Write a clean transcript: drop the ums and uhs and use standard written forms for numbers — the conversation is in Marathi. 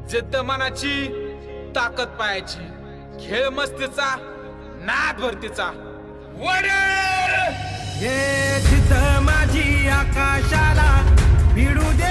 जिद्द मनाची, ताकद पायाची, खेळ मस्तीचा, नाद भरतीचा. वडील ये जिद्द माझी आकाशाला भिडू दे